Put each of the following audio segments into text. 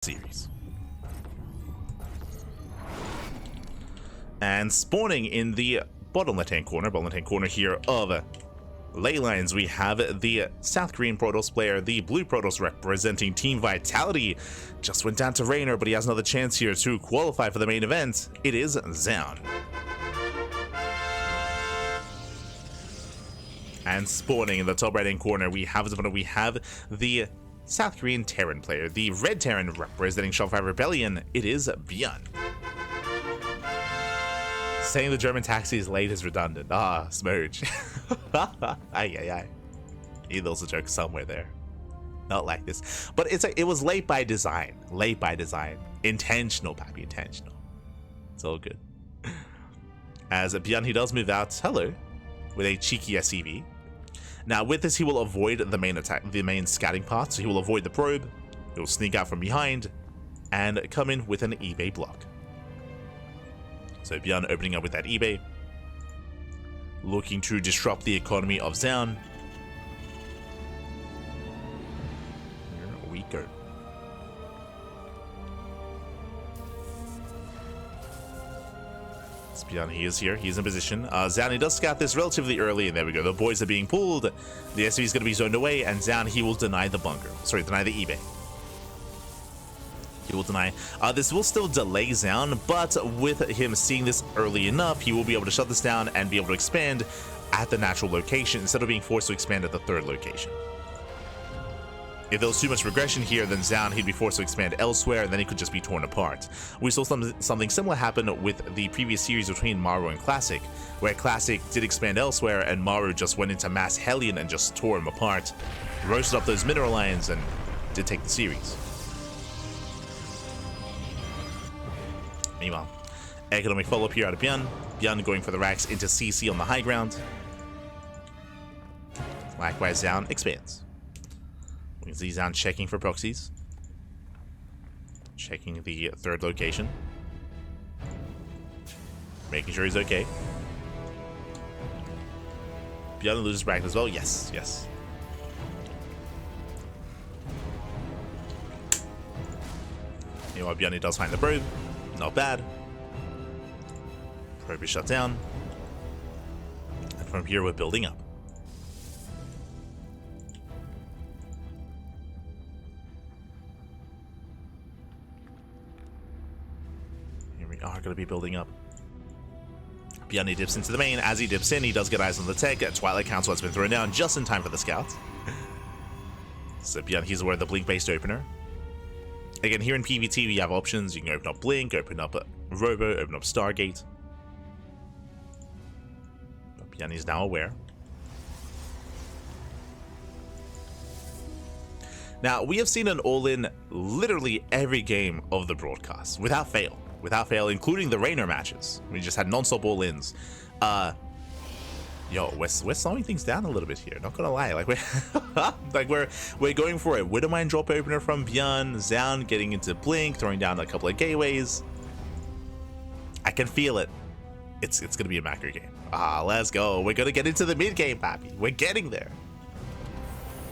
series. And spawning in the bottom left-hand corner here of Leylines, we have the South Korean Protoss player, the Blue Protoss representing Team Vitality. Just went down to Raynor, but he has another chance here to qualify for the main event. It is Zoun. And spawning in the top right-hand corner, we have the South Korean Terran player, the Red Terran representing Shopify Rebellion. It is ByuN. Saying the German taxi is late is redundant. Ah, smooch. Ay. There's a joke somewhere there. Not like this. But it was late by design. Late by design. Intentional, Pappy. Intentional. It's all good. As ByuN, he does move out. Hello. With a cheeky SCV. Now, with this, he will avoid the main attack, the main scouting part. So he will avoid the probe. He will sneak out from behind. And come in with an eBay block. So ByuN opening up with that eBay, looking to disrupt the economy of Zoun. Here we go. ByuN, he is here. He's in position. Zoun, he does scout this relatively early, and there we go. The boys are being pulled. The SV is going to be zoned away, and Zoun, he will deny the bunker. Sorry, deny the eBay. He will deny. This will still delay Zoun, but with him seeing this early enough, he will be able to shut this down and be able to expand at the natural location instead of being forced to expand at the third location. If there was too much regression here, then Zoun, he'd be forced to expand elsewhere, and then he could just be torn apart. We saw something similar happen with the previous series between Maru and Classic, where Classic did expand elsewhere, and Maru just went into Mass Hellion and just tore him apart, roasted up those mineral lines, and did take the series. Meanwhile, economic follow-up here out of ByuN. ByuN going for the racks into CC on the high ground. Likewise, Zoun expands. We can see Zoun checking for proxies. Checking the third location. Making sure he's okay. ByuN loses bracket as well. Yes. Meanwhile, ByuN does find the probe. Not bad. Probe is shut down. And from here, we're building up. Here we are going to be building up. ByuN dips into the main. As he dips in, he does get eyes on the tech. Twilight Council has been thrown down just in time for the scouts. So ByuN, he's aware of the Blink-based opener. Again, here in PvT, we have options. You can open up Blink, open up Robo, open up Stargate. But ByuN is now aware. Now, we have seen an all-in literally every game of the broadcast, without fail. Without fail, including the Raynor matches. We just had non-stop all-ins. Yo, we're slowing things down a little bit here. Not gonna lie, we're going for a Widowmine drop opener from ByuN, Zoun getting into Blink, throwing down a couple of gateways. I can feel it. It's gonna be a macro game. Let's go. We're gonna get into the mid game, Pappy. We're getting there.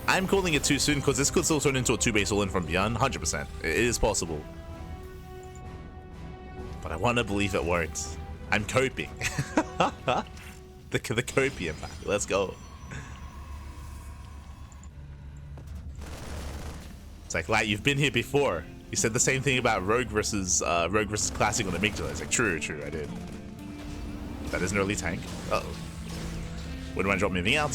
I'm calling it too soon because this could still turn into a 2-base all in from ByuN. 100%. It is possible. But I want to believe it won't. I'm coping. The copium, let's go. It's like, Light, you've been here before. You said the same thing about Rogue versus Classic on the Amygdala. It's like, true, I did. That is an early tank. Uh-oh. Wouldn't mind drop moving out.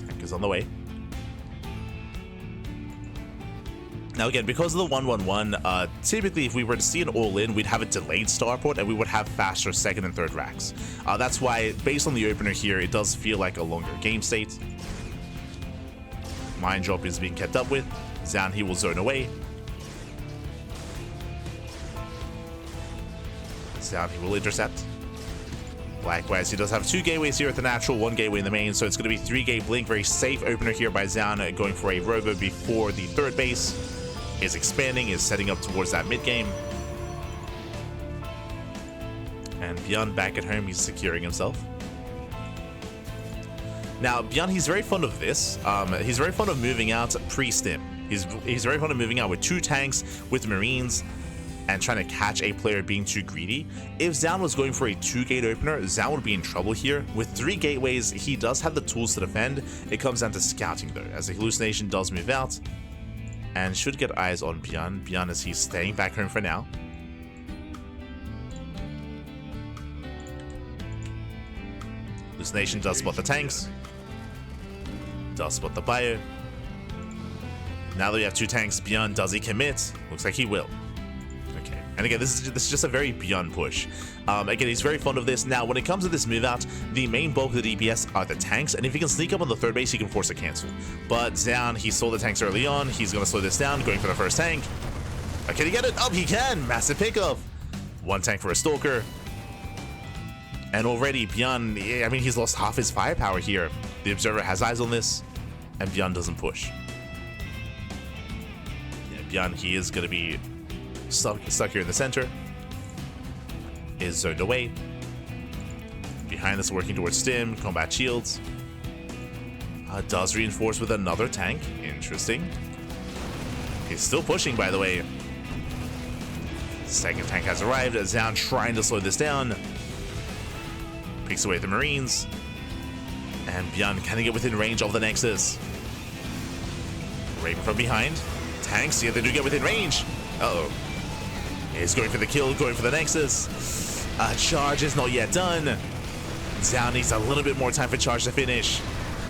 Tank is on the way. Now again, because of the 1-1-1, typically if we were to see an all-in, we'd have a delayed starport and we would have faster second and third racks. That's why, based on the opener here, it does feel like a longer game state. Mind drop is being kept up with. Zoun, he will zone away. Zoun, he will intercept. Likewise, he does have 2 gateways here at the natural, 1 gateway in the main, so it's going to be 3-gate Blink. Very safe opener here by Zoun, going for a Robo before the third base. Is expanding, is setting up towards that mid game. And ByuN back at home, he's securing himself. Now, ByuN, he's very fond of this. He's very fond of moving out pre-stim. He's very fond of moving out with 2 tanks, with Marines, and trying to catch a player being too greedy. If Zoun was going for a 2-gate opener, Zoun would be in trouble here. With 3 gateways, he does have the tools to defend. It comes down to scouting though, as the hallucination does move out, and should get eyes on ByuN. ByuN, as he's staying back home for now. Hallucination does spot the tanks. Does spot the bio. Now that we have 2 tanks, ByuN, does he commit? Looks like he will. Okay, and again, this is just a very ByuN push. Again, he's very fond of this. Now, when it comes to this move out, the main bulk of the DPS are the tanks, and if he can sneak up on the 3rd base, he can force a cancel. But Zoun, he saw the tanks early on. He's going to slow this down, going for the first tank. Can he get it? Oh, he can! Massive pickup! 1 tank for a Stalker. And already, ByuN, I mean, he's lost half his firepower here. The Observer has eyes on this, and ByuN doesn't push. Yeah, ByuN, he is going to be stuck here in the center. Is zoned away. Behind us, working towards stim, combat shields. Does reinforce with another tank. Interesting. He's still pushing, by the way. 2nd tank has arrived. Zoun trying to slow this down. Picks away the Marines. And ByuN, can he get within range of the Nexus? Raven from behind. Tanks, yeah, they do get within range. Uh-oh. He's going for the kill, going for the Nexus. Charge is not yet done. Zoun needs a little bit more time for charge to finish.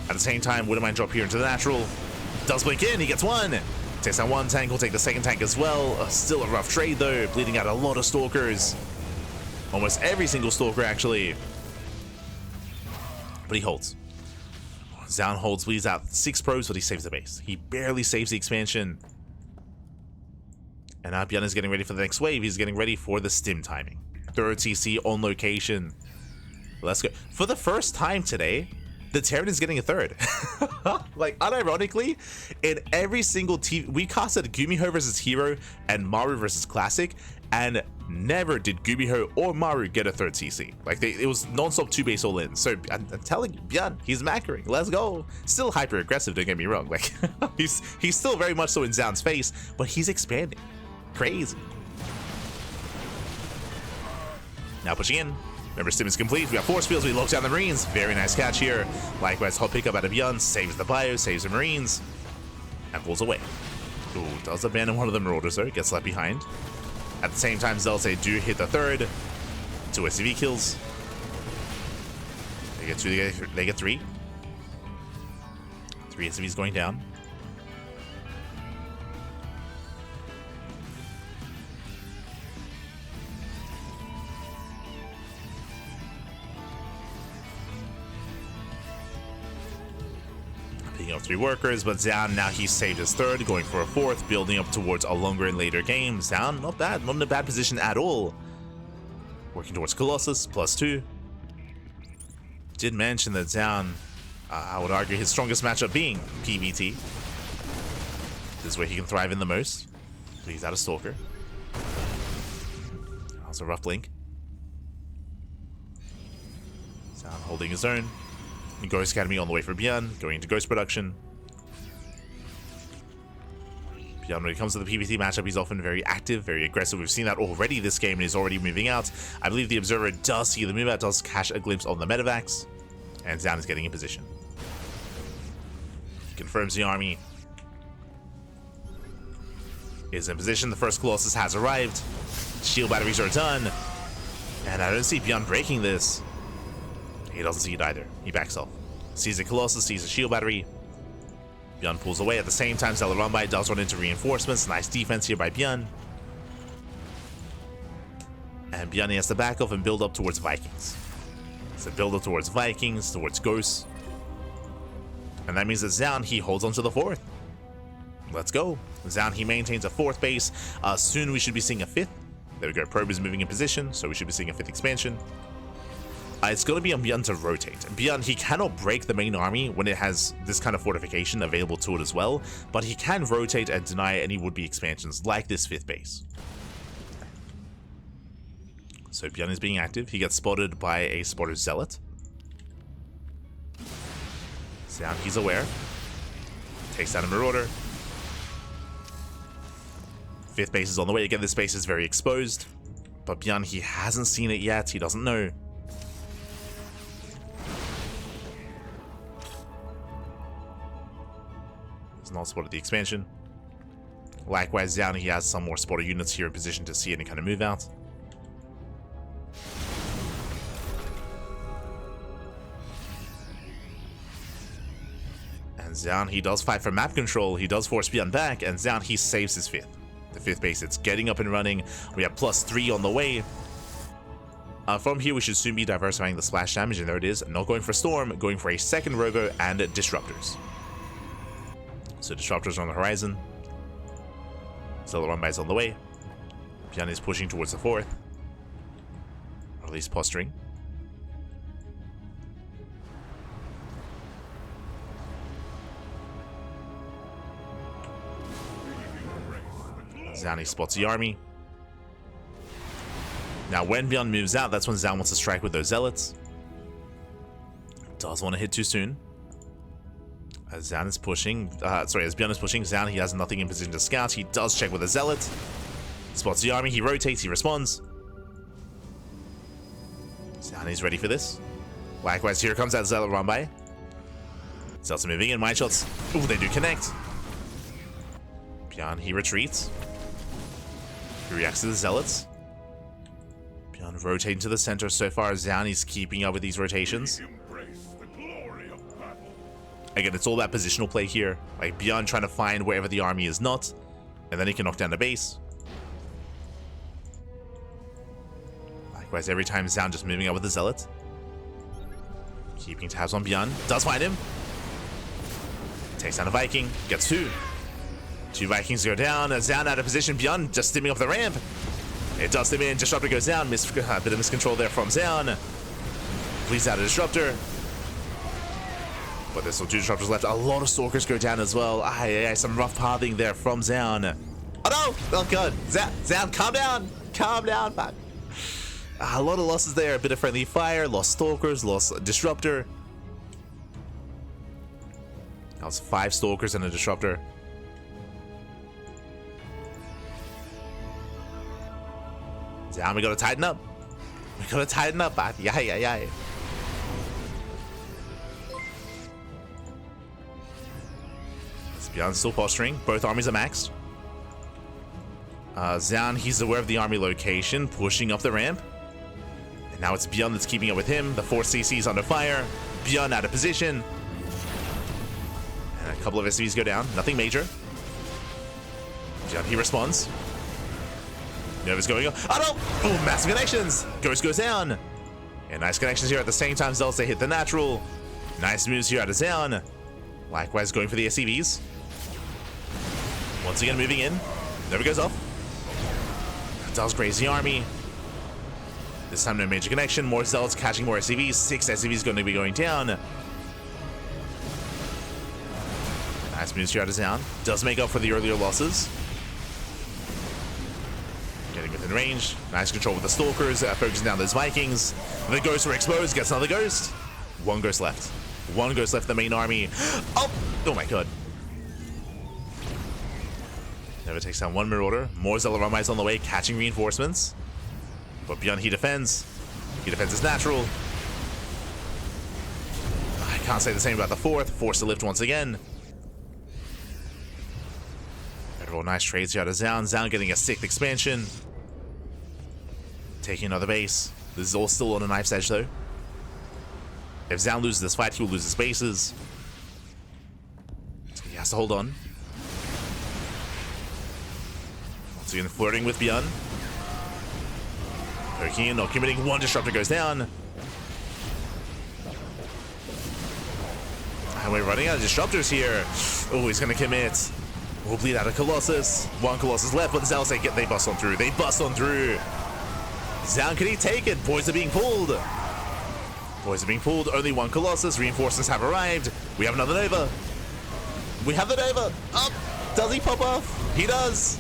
At the same time, wouldn't mind drop here into the natural. Does blink in, he gets 1. Takes down 1 tank, will take the 2nd tank as well. Still a rough trade though, bleeding out a lot of Stalkers. Almost every single Stalker, actually. But he holds. Zoun holds, bleeds out 6 probes, but he saves the base. He barely saves the expansion. And now ByuN is getting ready for the next wave. He's getting ready for the stim timing. 3rd TC on location. Let's go. For the first time today, the Terran is getting a 3rd. Like, unironically, in every single team, we casted Gumiho versus Hero and Maru versus Classic, and never did Gumiho or Maru get a 3rd TC. Like, it was non-stop 2-base all in. So I'm telling you, ByuN, he's macroing. Let's go. Still hyper aggressive, don't get me wrong. Like, he's still very much so in Zoun's face, but he's expanding. Crazy. Now pushing in. Remember, stim is complete. We got force fields. We lock down the Marines. Very nice catch here. Likewise, hot pickup out of ByuN. Saves the bio, saves the Marines, and pulls away. Ooh, does abandon one of the Marauders though. Gets left behind. At the same time, Zealotz do hit the 3rd. 2 SCV kills. They get 2. They get 3. 3 SCVs going down. Picking up 3 workers, but Zoun, now he's saved his 3rd, going for a 4th, building up towards a longer and later game. Zoun, not bad, not in a bad position at all. Working towards Colossus, +2. Did mention that Zoun, I would argue his strongest matchup being PvT. This is where he can thrive in the most. So he's out of Stalker. That was a rough blink. Zoun holding his own. Ghost Academy on the way for ByuN, going into Ghost production. ByuN, when it comes to the PvT matchup, he's often very active, very aggressive. We've seen that already this game, and he's already moving out. I believe the Observer does see the move out, does catch a glimpse on the Medivacs, and Zoun is getting in position. Confirms the army is in position. The first Colossus has arrived. Shield batteries are done, and I don't see ByuN breaking this. He doesn't see it either. He backs off. Sees a Colossus, sees a shield battery. ByuN pulls away. At the same time, Zealot run by does run into reinforcements. Nice defense here by ByuN. And ByuN has to back off and build up towards Vikings. So build up towards Vikings, towards Ghosts. And that means that Zoun, he holds on to the 4th. Let's go. Zoun, he maintains a 4th base. Soon we should be seeing a 5th. There we go. Probe is moving in position, so we should be seeing a 5th expansion. It's going to be on ByuN to rotate. ByuN, he cannot break the main army when it has this kind of fortification available to it as well, but he can rotate and deny any would-be expansions like this 5th base. So ByuN is being active. He gets spotted by a spotter Zealot. Zoun, he's aware. Takes down a Marauder. 5th base is on the way. Again, this base is very exposed. But ByuN, he hasn't seen it yet. He doesn't know. He's not spotted the expansion. Likewise, Zoun, he has some more spotter units here in position to see any kind of move out. And Zoun, he does fight for map control. He does force ByuN back, and Zoun, he saves his 5th. The 5th base, it's getting up and running. We have +3 on the way. From here, we should soon be diversifying the splash damage, and there it is. Not going for Storm, going for a 2nd Robo and Disruptors. So Disruptors are on the horizon. Still Runby's on the way. ByuN is pushing towards the 4th. Or at least posturing. Zoun spots the army. Now when ByuN moves out, that's when Zoun wants to strike with those Zealots. Does want to hit too soon. As Zoun is pushing, as ByuN is pushing, Zoun, he has nothing in position to scout. He does check with a Zealot. Spots the army, he rotates, he responds. Zoun is ready for this. Likewise, here comes that Zealot run by. Zealots are moving in, mind shots. Ooh, they do connect. ByuN, he retreats. He reacts to the Zealots. ByuN rotating to the center. So far, Zoun is keeping up with these rotations. Again, it's all that positional play here. Like ByuN trying to find wherever the army is not, and then he can knock down the base. Likewise, every time Zoun just moving up with the Zealot. Keeping tabs on ByuN. Does find him. Takes down a Viking. Gets 2. 2 Vikings go down. Zoun out of position. ByuN just stimming off the ramp. It does stim in. Disruptor goes down. Bit of miscontrol there from Zoun. Please out a Disruptor. But there's still 2 Disruptors left. A lot of Stalkers go down as well. Some rough pathing there from Zoun. Oh no! Oh god. Zoun, calm down. Calm down, man. A lot of losses there. A bit of friendly fire. Lost Stalkers. Lost Disruptor. That was 5 Stalkers and a Disruptor. Zoun, we gotta tighten up. We gotta tighten up, man. Yeah. ByuN still posturing. Both armies are maxed. Zoun, he's aware of the army location, pushing up the ramp. And now it's ByuN that's keeping up with him. The 4 CC's under fire. ByuN out of position. And a couple of SCVs go down. Nothing major. ByuN, he responds. Nova's going up. Oh no! Boom, massive connections. Ghost goes down. And nice connections here at the same time. Zealots, they hit the natural. Nice moves here out of Zoun. Likewise, going for the SCVs. Once again, moving in. Nova goes off. Does graze the army. This time, no major connection. More Zealots catching more SCVs. 6 SCVs going to be going down. Nice moves here out of Zoun. Does make up for the earlier losses. Getting within range. Nice control with the Stalkers. Focusing down those Vikings. The Ghosts are exposed. Gets another Ghost. 1 Ghost left. 1 Ghost left the main army. Oh my god. Never takes down 1 Marauder. More Zealot Runby's on the way, catching reinforcements. But ByuN, he defends. He defends his natural. I can't say the same about the 4th. Forced to lift once again. Overall, nice trades here out of Zoun. Zoun getting a 6th expansion. Taking another base. This is all still on a knife's edge, though. If Zoun loses this fight, he will lose his bases. So he has to hold on. Once again, flirting with ByuN. Poking in, not committing. 1 Disruptor goes down. And we're running out of Disruptors here. Oh, he's going to commit. We'll bleed out a Colossus. 1 Colossus left, but the Zealots, they bust on through. They bust on through. Zoun, can he take it? Boys are being pulled. Boys are being pulled. Only 1 Colossus. Reinforcements have arrived. We have another Nova. We have the Nova. Up. Does he pop off? He does.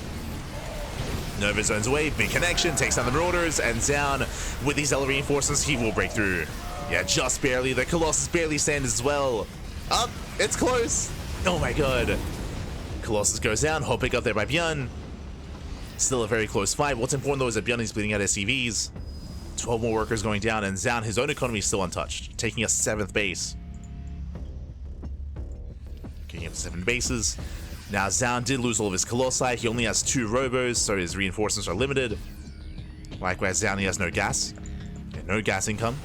Nova zones away. Big connection. Takes down the Marauders. And Zoun, with these Zealot reinforcements, he will break through. Yeah, just barely. The Colossus barely stands as well. Up! It's close! Oh my god. Colossus goes down, hot pick up there by ByuN. Still a very close fight. What's important though is that ByuN is bleeding out SCVs. 12 more workers going down, and Zoun, his own economy is still untouched, taking a 7th base. Getting up to 7 bases. Now Zoun did lose all of his Colossi. He only has 2 Robos, so his reinforcements are limited. Likewise, Zoun, he has no gas. Yeah, no gas income.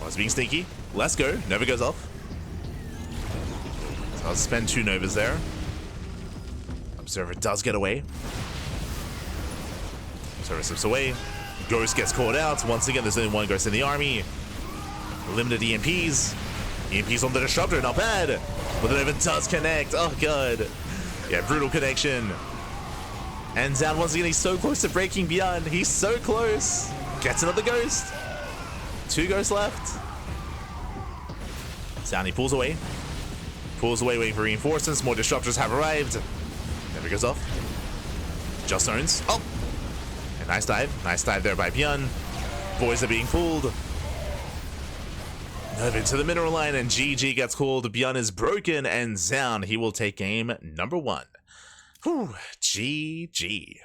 Oh, it's being sneaky. Let's go. Nova goes off. So I'll spend 2 Novas there. Observer does get away. Observer slips away. Ghost gets caught out. Once again, there's only 1 Ghost in the army. Limited EMPs. EMPs on the Disruptor, not bad. But the Nova does connect. Oh, god. Yeah, brutal connection. And Zoun, once again, he's so close to breaking ByuN. He's so close. Gets another Ghost. 2 Ghosts left. Zoun, he pulls away. Pulls away, waiting for reinforcements. More Disruptors have arrived. Never goes off. Just owns. Oh! A nice dive. Nice dive there by ByuN. Boys are being fooled. Nova into the mineral line, and GG gets called. ByuN is broken, and Zoun, he will take game number 1. Whew, GG.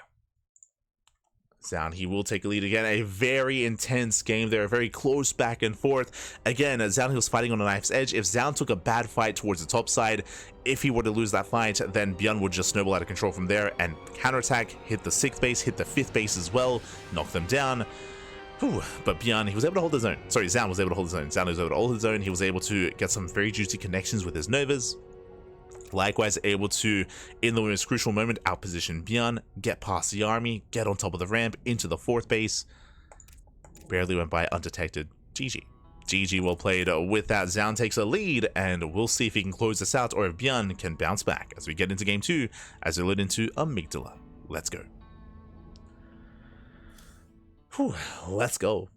Zoun, he will take a lead again. A very intense game there, very close back and forth. Again, Zoun, he was fighting on a knife's edge. If Zoun took a bad fight towards the top side, if he were to lose that fight, then ByuN would just snowball out of control from there and counterattack, hit the 6th base, hit the 5th base as well, knock them down. Whew, but ByuN, he was able to hold his own. Sorry, Zoun was able to hold his own. Zoun was able to hold his own. He was able to get some very juicy connections with his Novas. Likewise, able to, in the most crucial moment, outposition ByuN, get past the army, get on top of the ramp, into the 4th base. Barely went by undetected. GG. GG, well played. With that, Zoun takes a lead, and we'll see if he can close this out or if ByuN can bounce back as we get into game 2, as we lead into Amygdala. Let's go. Whew, let's go.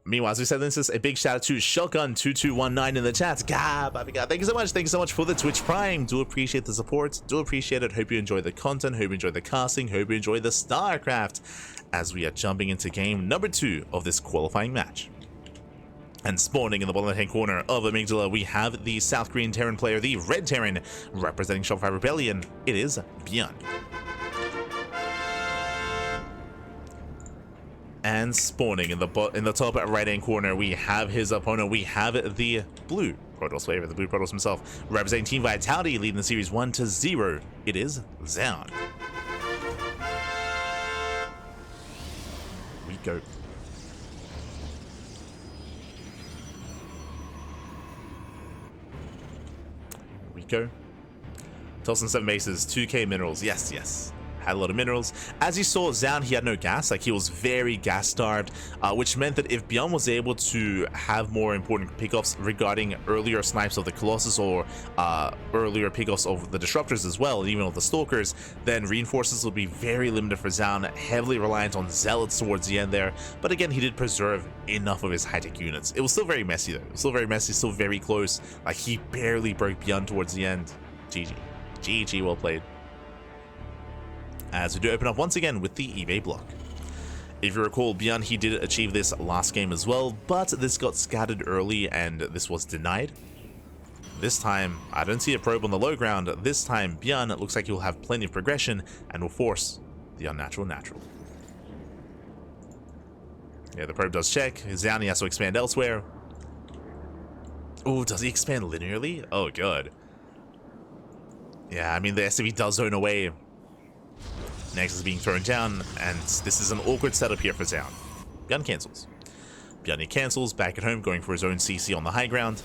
Meanwhile, as we said, this is a big shout out to Shotgun2219 in the chat. Gab, thank you so much. Thank you so much for the Twitch Prime. Do appreciate the support. Do appreciate it. Hope you enjoy the content. Hope you enjoy the casting. Hope you enjoy the StarCraft as we are jumping into game number 2 of this qualifying match. And spawning in the bottom left-hand corner of Amygdala, we have the South Korean Terran player, the Red Terran, representing Shopify Rebellion. It is ByuN. And spawning in the top right-hand corner, we have his opponent. We have the blue Protoss player, the blue Protoss himself, representing Team Vitality, leading the series 1-0. It is Zoun. We go. Here we go. Toss in 7 bases, 2k minerals. Yes, yes. Had a lot of minerals. As you saw, Zoun, he had no gas. Like, he was very gas starved, which meant that if ByuN was able to have more important pickoffs regarding earlier snipes of the Colossus or earlier pickoffs of the Disruptors as well, and even of the Stalkers, then reinforcements would be very limited for Zoun, heavily reliant on Zealots towards the end there. But again, he did preserve enough of his high-tech units. It was still very messy though. It was still very messy, still very close. Like, he barely broke ByuN towards the end. GG. GG, well played. As we do open up once again with the eBay block. If you recall, ByuN, he did achieve this last game as well, but this got scattered early and this was denied. This time, I don't see a probe on the low ground. This time, ByuN looks like he'll have plenty of progression and will force the unnatural natural. Yeah, the probe does check. Zoun, he has to expand elsewhere. Oh, does he expand linearly? Oh, good. Yeah, I mean, the SCV does zone away. Next is being thrown down, and this is an awkward setup here for Zoun. ByuN cancels. ByuN cancels, back at home, going for his own CC on the high ground.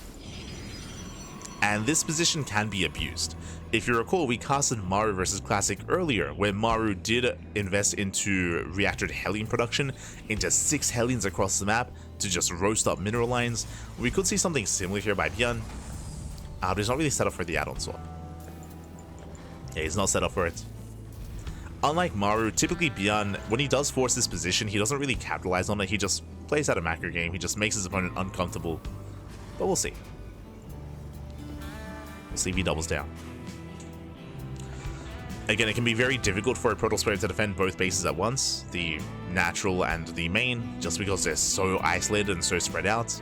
And this position can be abused. If you recall, we casted Maru versus Classic earlier, where Maru did invest into reactor Hellion production, into 6 Hellions across the map to just roast up mineral lines. We could see something similar here by ByuN, but he's not really set up for the add-on swap. Yeah, he's not set up for it. Unlike Maru, typically ByuN, when he does force this position, he doesn't really capitalize on it. He just plays out a macro game. He just makes his opponent uncomfortable. But we'll see. We'll see if he doubles down. Again, it can be very difficult for a Protoss player to defend both bases at once, the natural and the main, just because they're so isolated and so spread out.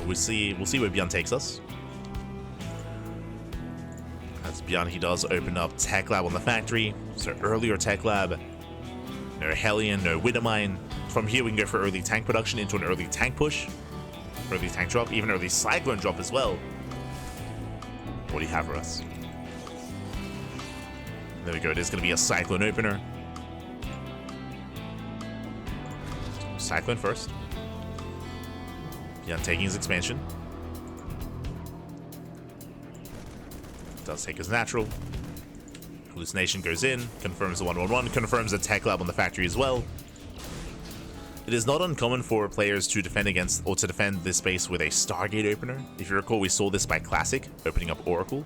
We'll see where ByuN takes us. As ByuN, he does open up Tech Lab on the factory. So earlier Tech Lab. No Hellion, no Widowmine. From here we can go for early tank production into an early tank push. Early tank drop, even early Cyclone drop as well. What do you have for us? There we go, it is going to be a Cyclone opener. Cyclone first. ByuN taking his expansion. Does take his natural. Hallucination goes in, confirms the 1-1-1, confirms the Tech Lab on the factory as well. It is not uncommon for players to defend against or to defend this base with a Stargate opener. If you recall, we saw this by Classic, opening up Oracle.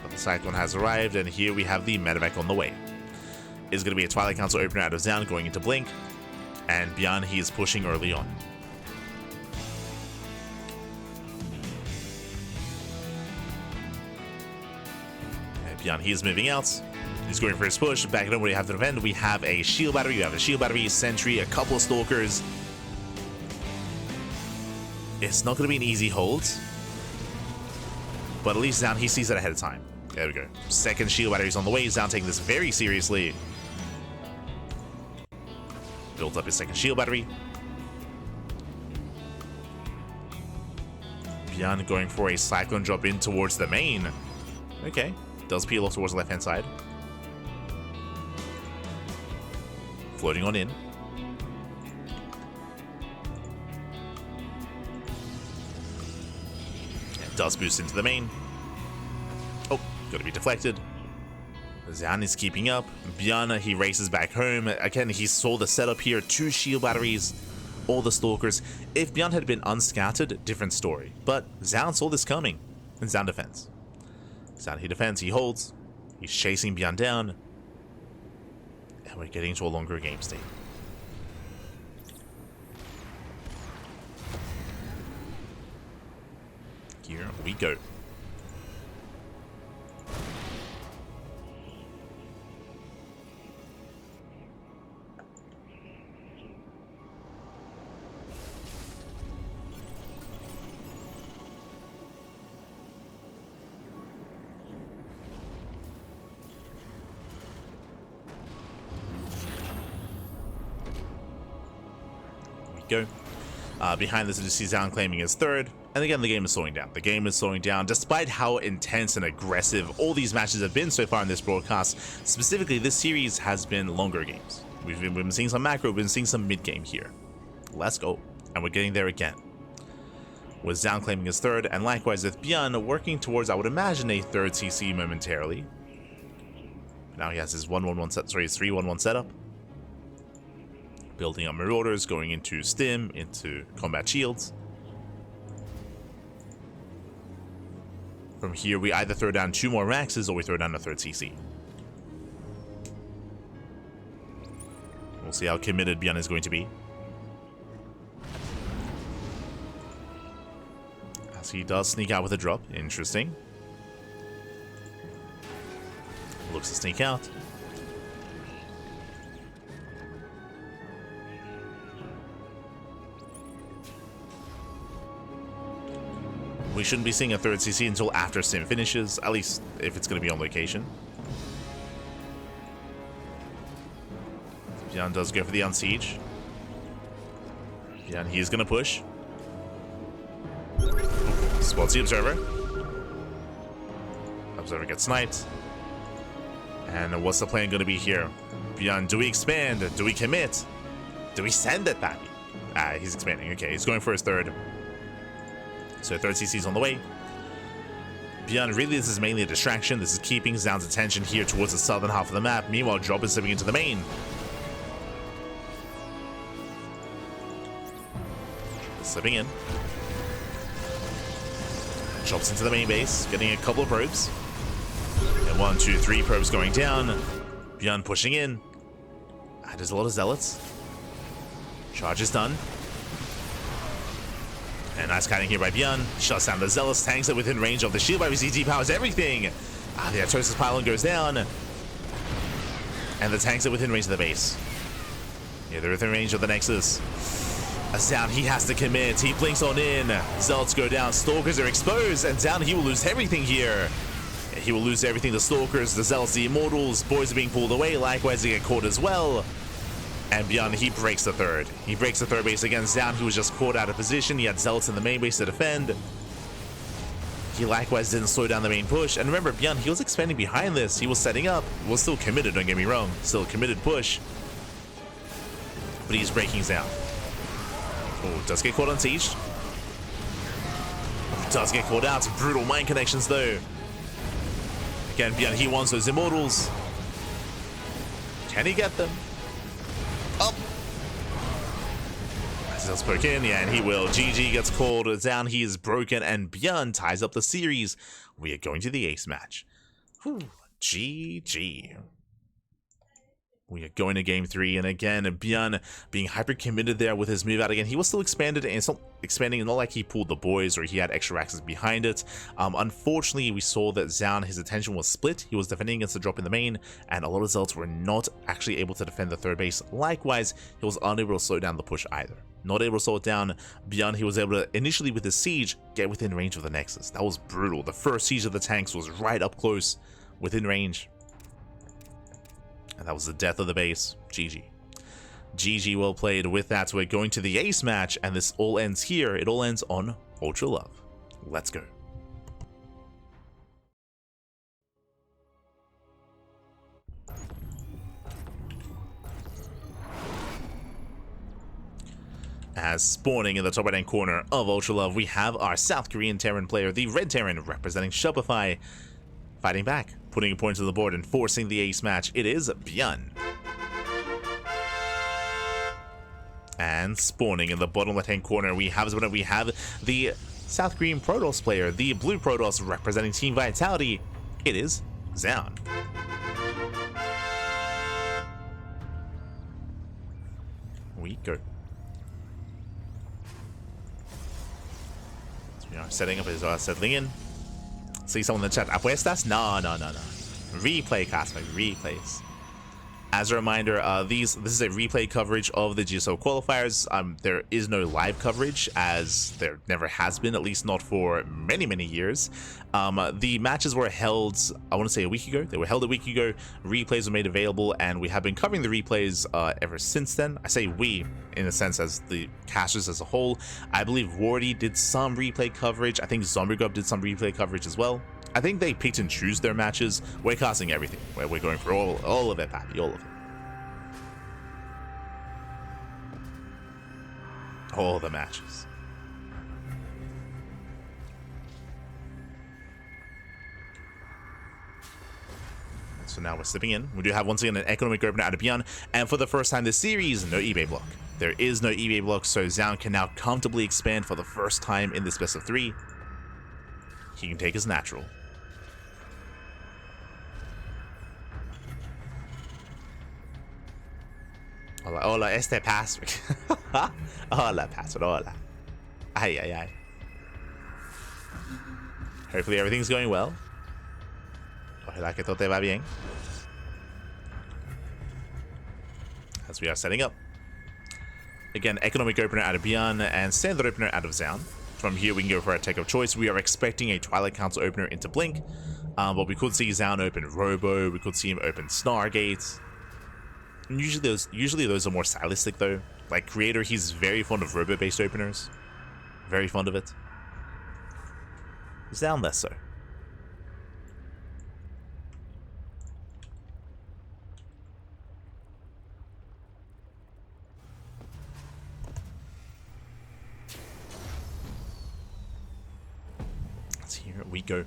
But the Cyclone has arrived, and here we have the Medevac on the way. It's going to be a Twilight Council opener out of Zoun going into Blink, and ByuN, he is pushing early on. ByuN, he is moving out. He's going for his push. Back at what do you have to defend? We have a shield battery. We have a shield battery, sentry, a couple of stalkers. It's not going to be an easy hold. But at least Zoun, he sees it ahead of time. There we go. Second shield battery's on the way. Zoun taking this very seriously. Built up his second shield battery. ByuN going for a Cyclone drop in towards the main. Okay. Does peel off towards the left-hand side. Floating on in. And does boost into the main. Oh, got to be deflected. Zoun is keeping up. ByuN, he races back home. Again, he saw the setup here. 2 shield batteries. All the stalkers. If ByuN had been unscouted, different story. But Zoun saw this coming. And Zoun defends. Zoun, he defends, he holds. He's chasing ByuN down. And we're getting into a longer game state. Here we go. Go. Behind this, you see Zoun claiming his third. And again, the game is slowing down. The game is slowing down despite how intense and aggressive all these matches have been so far in this broadcast. Specifically, this series has been longer games. We've been seeing some macro, we've been seeing some mid-game here. Let's go. And we're getting there again. With Zoun claiming his third, and likewise with ByuN working towards, I would imagine, a third CC momentarily. Now he has his 1-1-1 set, sorry, his 3-1-1 setup. Building up Marauders, going into Stim, into Combat Shields. From here, we either throw down 2 more Raxes or we throw down a third CC. We'll see how committed ByuN is going to be. As he does sneak out with a drop. Interesting. Looks to sneak out. We shouldn't be seeing a third CC until after Sim finishes, at least if it's going to be on location. ByuN does go for the Unsiege. ByuN, he is going to push. Spots the Observer. Observer gets sniped. And what's the plan going to be here? ByuN, do we expand? Do we commit? Do we send it back? Ah, he's expanding. Okay, he's going for his third. So third CC's on the way. ByuN, really this is mainly a distraction. This is keeping Zoun's attention here towards the southern half of the map. Meanwhile, Drop is slipping into the main. Slipping in. Chops into the main base, getting a couple of probes. And 1, 2, 3 probes going down. ByuN pushing in. There's a lot of zealots. Charge is done. And nice kiting here by ByuN. Shuts down the Zealous, tanks it within range of the shield by ZT powers everything. The Atosis pylon goes down. And the tanks it within range of the base. Yeah, they're within range of the Nexus. Zoun, he has to commit. He blinks on in. Zealots go down. Stalkers are exposed. And Zoun, he will lose everything here. He will lose everything. The Stalkers, the Zealots, the Immortals. Boys are being pulled away. Likewise, they get caught as well. And ByuN, he breaks the third. He breaks the third base against Zoun. He was just caught out of position. He had Zealots in the main base to defend. He likewise didn't slow down the main push. And remember, ByuN, he was expanding behind this. He was setting up. He was still committed, don't get me wrong. Still a committed push. But he's breaking Zoun. Oh, does get caught on siege. Does get caught out. Brutal mind connections though. Again, ByuN, he wants those Immortals. Can he get them? Up. Let's poke in, yeah, and he will. GG gets called down. He is broken, and ByuN ties up the series. We are going to the ace match. Whew. GG. We are going to game 3, and again, ByuN being hyper committed there with his move out again. He was still expanded, and it's not expanding, not like he pulled the boys or he had extra access behind it. Unfortunately, we saw that Zoun, his attention was split. He was defending against the drop in the main, and a lot of Zealots were not actually able to defend the third base. Likewise, he was unable to slow down the push either. Not able to slow it down. ByuN, he was able to, initially with the siege, get within range of the Nexus. That was brutal. The first siege of the tanks was right up close, within range. And that was the death of the base. GG. GG, well played. With that, we're going to the ace match, and this all ends here. It all ends on Ultra Love. Let's go. As spawning in the top right hand corner of Ultra Love, we have our South Korean Terran player, the Red Terran, representing Shopify, fighting back, putting a point to the board and forcing the ace match. It is ByuN. And spawning in the bottom left hand corner, we have the South Korean Protoss player, the Blue Protoss, representing Team Vitality. It is Zoun. We go. So we are setting up his settling in. See someone in the chat. Apuestas? No. Replay, Cosmic. Replays. As a reminder, this is a replay coverage of the GSL qualifiers. There is no live coverage, as there never has been, at least not for many years. The matches were held, I want to say a week ago. They were held a week ago. Replays were made available, and we have been covering the replays ever since then. I say we, in a sense, as the casters as a whole. I believe Wardy did some replay coverage. I think ZombieGrub did some replay coverage as well. I think they picked and choose their matches. We're casting everything. We're going for all of it, Pappy, all of it. All the matches. So now we're slipping in. We do have once again an economic opener out of ByuN, and for the first time this series, no eBay block. There is no eBay block, so Zoun can now comfortably expand for the first time in this best of 3. He can take his natural. Hola, este password. Hola, password, hola. Ay. Hopefully everything's going well. Ojalá que todo te va bien. As we are setting up. Again, economic opener out of ByuN and standard opener out of Zoun. From here, we can go for our tech of choice. We are expecting a Twilight Council opener into Blink. But we could see Zoun open Robo. We could see him open Snargate. Usually those are more stylistic though. Like Creator, he's very fond of Robo-based openers. Very fond of it. Zoun less so. Here we go.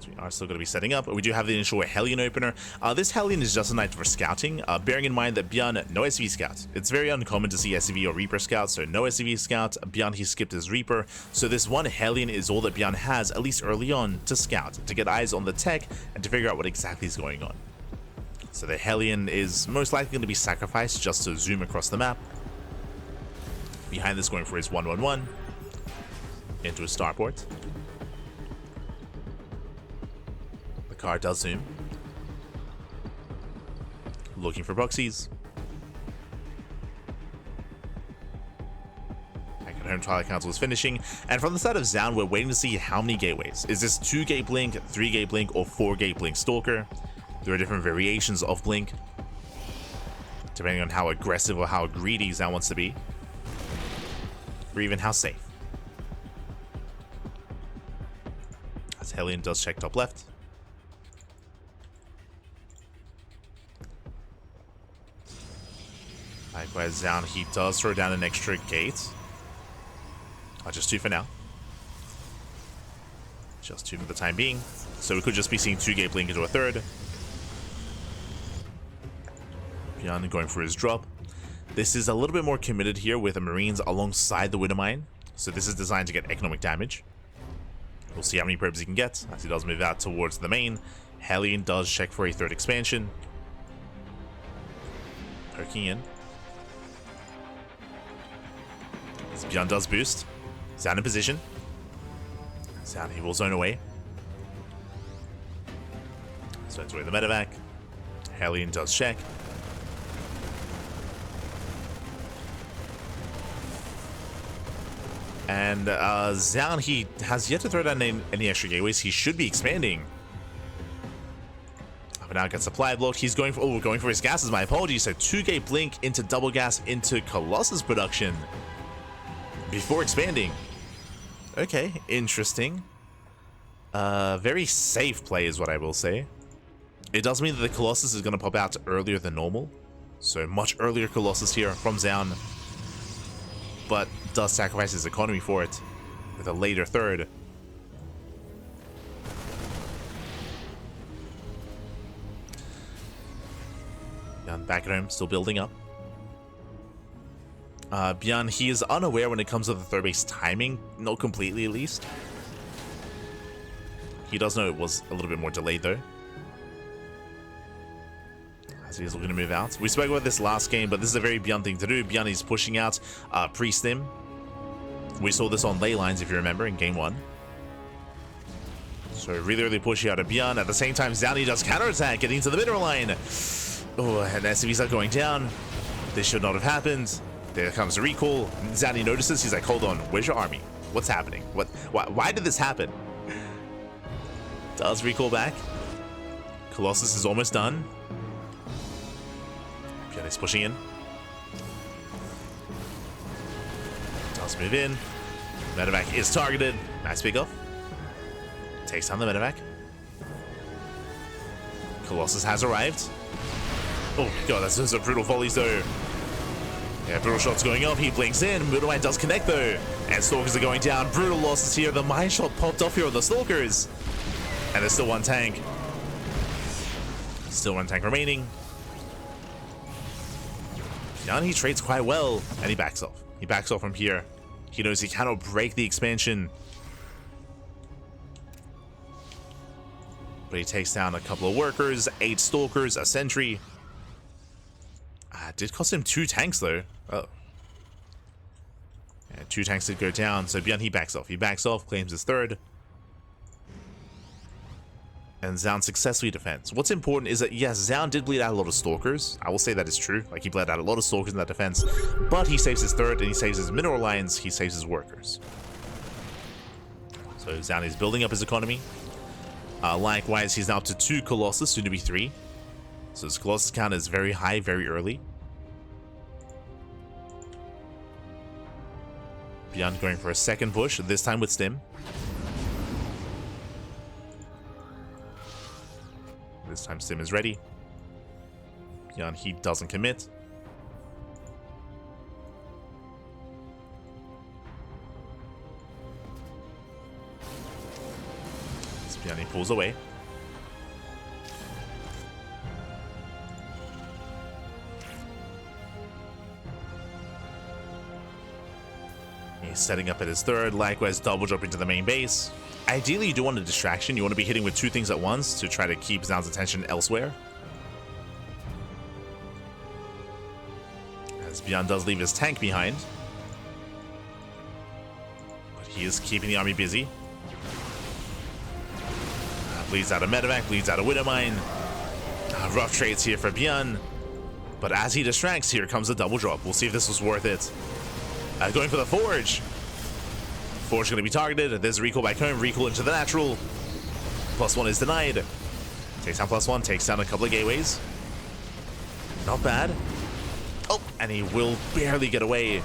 So we are still going to be setting up. We do have the initial Hellion opener. This Hellion is just a knight for scouting, bearing in mind that ByuN, no SCV scout. It's very uncommon to see SCV or Reaper scouts, so no SCV scout. ByuN, he skipped his Reaper, so this one Hellion is all that ByuN has, at least early on, to scout, to get eyes on the tech, and to figure out what exactly is going on. So the Hellion is most likely going to be sacrificed just to zoom across the map. Behind this, going for his 1-1-1. Into a starport. The car does zoom. looking for proxies. Back at home, Twilight Council is finishing. And from the side of Zoun, we're waiting to see how many gateways. Is this 2-gate blink, 3-gate blink, or 4-gate blink stalker? There are different variations of blink, depending on how aggressive or how greedy Zoun wants to be, or even how safe. As Hellion does check top left. Likewise, Zoun, he does throw down an extra gate. Just 2 for now. Just 2 for the time being. So we could just be seeing 2-gate blink into a 3rd. ByuN going for his drop. This is a little bit more committed here with the Marines alongside the Widowmine. So this is designed to get economic damage. We'll see how many probes he can get as he does move out towards the main. Hellion does check for a 3rd expansion. Poking in. As ByuN does boost. Zoun in position. Zoun, he will zone away. Zones away the medevac. Hellion does check. And Zoun, he has yet to throw down any extra gateways. He should be expanding. But now gets supply blocked. He's going for his gases. My apologies. So 2-gate blink into double gas into Colossus production before expanding. Okay, interesting. Very safe play is what I will say. It does mean that the Colossus is going to pop out earlier than normal. So much earlier Colossus here from Zoun. But does sacrifice his economy for it with a later 3rd. ByuN back at home, still building up. ByuN, he is unaware when it comes to the 3rd base timing, not completely at least. He does know it was a little bit more delayed though. As he's looking to move out. We spoke about this last game, but this is a very ByuN thing to do. ByuN is pushing out pre-stim. We saw this on ley lines, if you remember, in game 1. So really pushing out a ByuN. At the same time, Zoun does counterattack, getting to the middle line. Oh, and SCVs are going down. This should not have happened. There comes a recall. Zoun notices. He's like, hold on, where's your army? What's happening? Why did this happen? Does recall back. Colossus is almost done. ByuN is pushing in. Does move in. Medevac is targeted. Nice pick off. Takes down the medevac. Colossus has arrived. Oh god, that's just a brutal volleys though. Yeah, brutal shots going up. He blinks in. Widowmine does connect though. And Stalkers are going down. Brutal losses here. The mine shot popped off here on the Stalkers. And there's still 1 tank. Still 1 tank remaining. ByuN, he trades quite well. And he backs off. He backs off from here. He knows he cannot break the expansion. But he takes down a couple of workers, 8 Stalkers, a sentry. Did cost him 2 tanks though. Oh. Yeah, 2 tanks did go down. So ByuN, he backs off. He backs off, claims his 3rd. And Zoun successfully defends. What's important is that, yes, Zoun did bleed out a lot of Stalkers. I will say that is true. Like, he bled out a lot of Stalkers in that defense. But he saves his 3rd, and he saves his mineral lines. He saves his workers. So Zoun is building up his economy. Likewise, he's now up to 2 Colossus, soon to be 3. So his Colossus count is very high, very early. ByuN going for a 2nd push, this time with Stim. This time Stim is ready. ByuN, he doesn't commit. ByuN, he pulls away. He's setting up at his 3rd, likewise double jump into the main base. Ideally, you do want a distraction. You want to be hitting with 2 things at once to try to keep Zoun's attention elsewhere. As ByuN does leave his tank behind. But he is keeping the army busy. Bleeds out a medevac, bleeds out a Widowmine. Rough trades here for ByuN. But as he distracts, here comes a double drop. We'll see if this was worth it. Going for the Forge. Forge going to be targeted. There's a recall back home. Recall into the natural. +1 is denied. Takes down +1. Takes down a couple of gateways. Not bad. Oh, and he will barely get away.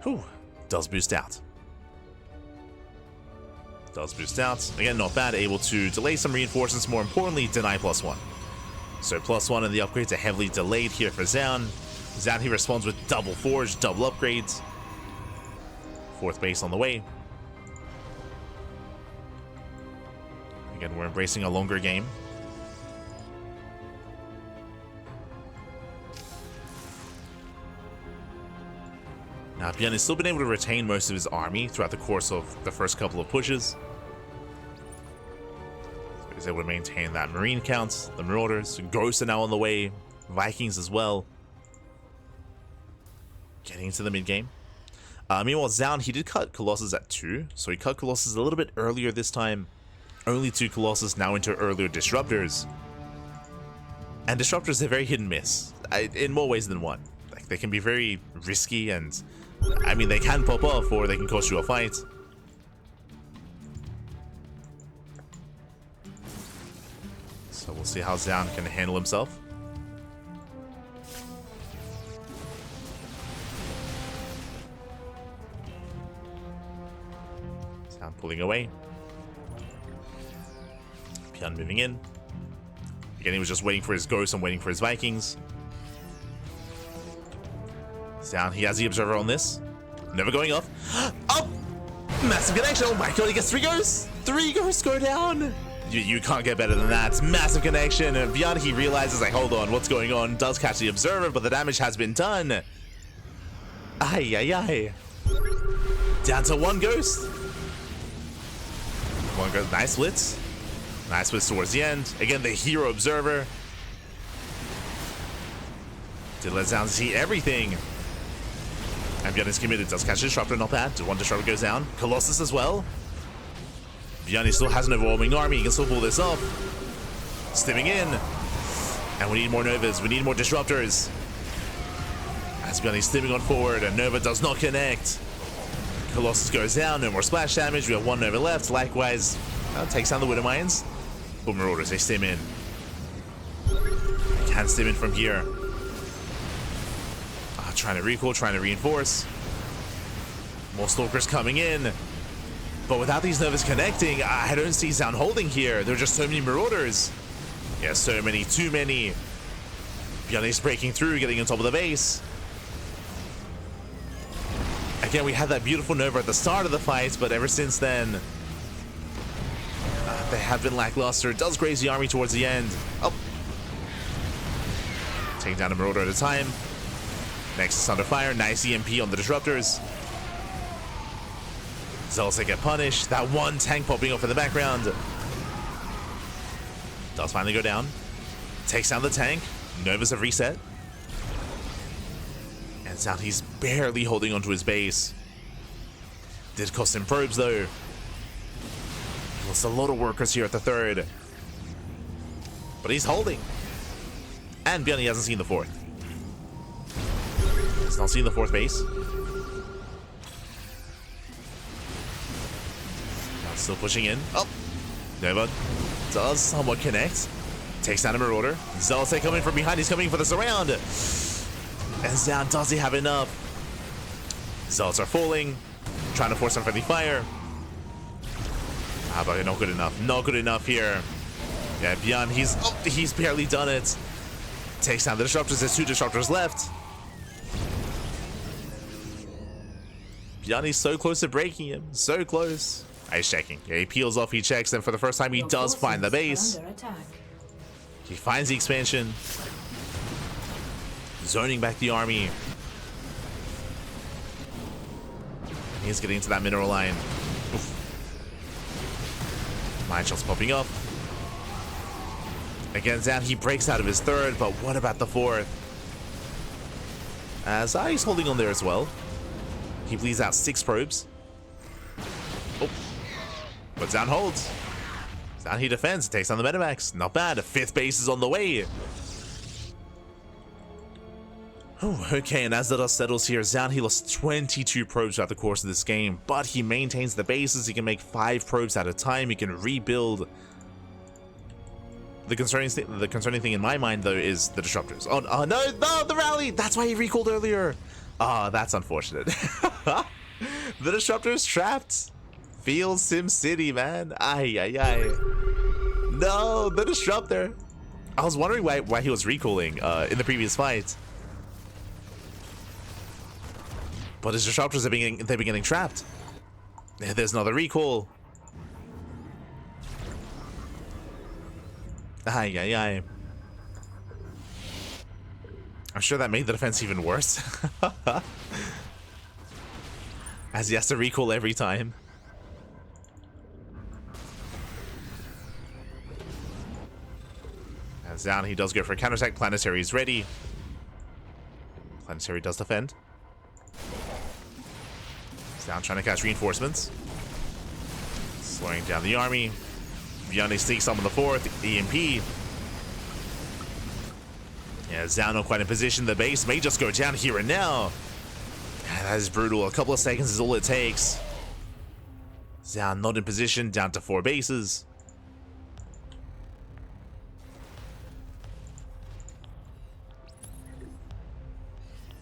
Whew. Does boost out. Does boost out. Again, not bad. Able to delay some reinforcements. More importantly, deny +1. So +1 and the upgrades are heavily delayed here for Zoun. Zoun, he responds with double Forge, double upgrades. 4th base on the way. Again, we're embracing a longer game. Now, ByuN has still been able to retain most of his army throughout the course of the first couple of pushes. So he's able to maintain that Marine count, the Marauders. Ghosts are now on the way. Vikings as well. Getting into the mid-game. Meanwhile, Zoun, he did cut Colossus at 2. So he cut Colossus a little bit earlier this time. Only 2 Colossus now into earlier Disruptors. And Disruptors are very hit and miss. In more ways than one. Like, they can be very risky and... I mean, they can pop off or they can cost you a fight. So we'll see how Zoun can handle himself. Zoun pulling away. ByuN moving in. Again, he was just waiting for his Ghost and waiting for his Vikings. Zoun, he has the Observer on this. Never going off. Oh! Massive connection. Oh my god, he gets 3 Ghosts. 3 Ghosts go down. You can't get better than that. Massive connection. And ByuN, he realizes, like, hold on, what's going on? Does catch the Observer, but the damage has been done. Ay, ay, ay. Down to 1 Ghost. 1 Ghost. Nice blitz. Nice blitz towards the end. Again, the Hero Observer. Did let Zoun see everything. And ByuN is committed. Does catch a Disruptor, not bad. 1 Disruptor goes down. Colossus as well. ByuN still has an overwhelming army. He can still pull this off. Stimming in. And we need more Novas. We need more Disruptors. As ByuN is stimming on forward. And Nova does not connect. Colossus goes down. No more splash damage. We have 1 Nova left. Likewise, takes down the Widow Mines. But Marauders, they stim in. They can stim in from here. Trying to recall, trying to reinforce. More Stalkers coming in. But without these Novas connecting, I don't see Zoun holding here. There are just so many Marauders. Yeah, so many, too many. ByuN is breaking through, getting on top of the base. Again, we had that beautiful Nova at the start of the fight, but ever since then, they have been lackluster. Does graze the army towards the end. Oh. Taking down a Marauder at a time. Next is under fire. Nice EMP on the Disruptors. Zealots get punished. That 1 tank popping off in the background. Does finally go down. Takes down the tank. Novas have reset. And Zoun, he's barely holding onto his base. Did cost him probes though. Lost a lot of workers here at the 3rd. But he's holding. And ByuN, he hasn't seen the 4th. He's not seen the 4th base. Now still pushing in. Oh! Nova does somewhat connect. Takes down a Marauder. Zealots coming from behind. He's coming for the surround. And Zoun, does he have enough? Zealots are falling. Trying to force some friendly fire. But not good enough. Not good enough here. Yeah, ByuN, he's barely done it. Takes down the Disruptors. There's 2 Disruptors left. ByuN is so close to breaking him. So close. He's checking. Yeah, he peels off, he checks, and for the first time he does find the base. He finds the expansion. Zoning back the army. He's getting into that mineral line. Oof. Mine shots popping up. Again, Zoun, he breaks out of his 3rd, but what about the 4th? As he's holding on there as well. He bleeds out 6 probes. Oh. But Zoun holds. Zoun, he defends. Takes on the Medivacs. Not bad. A 5th base is on the way. Oh, okay, and as the dust settles here, Zoun, he lost 22 probes throughout the course of this game, but he maintains the bases. He can make 5 probes at a time. He can rebuild. The concerning thing in my mind, though, is the disruptors. Oh, no, the rally! That's why he recalled earlier. Ah, that's unfortunate. The disruptor's trapped. Feel Sim City, man. Ay. No, the disruptor. I was wondering why he was recalling in the previous fight. But his disruptors they've been getting trapped. There's another recall. Ay. I'm sure that made the defense even worse. As he has to recall every time. As Zoun, he does go for a counterattack. Planetary is ready. Planetary does defend. Zoun trying to catch reinforcements. Slowing down the army. ByuN sneaks on the 4th. EMP. Yeah, Zoun not quite in position. The base may just go down here and now. That is brutal. A couple of seconds is all it takes. Zoun not in position. Down to 4 bases.